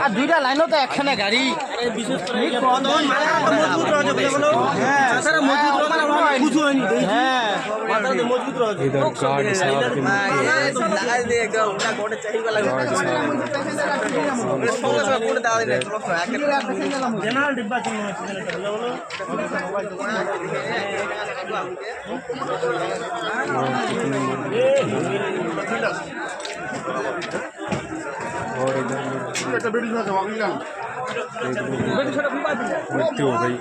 আর দুইটা লাইনও তো একখানে গাড়ি বিশেষ করে और इधर मृत्यु हो गई।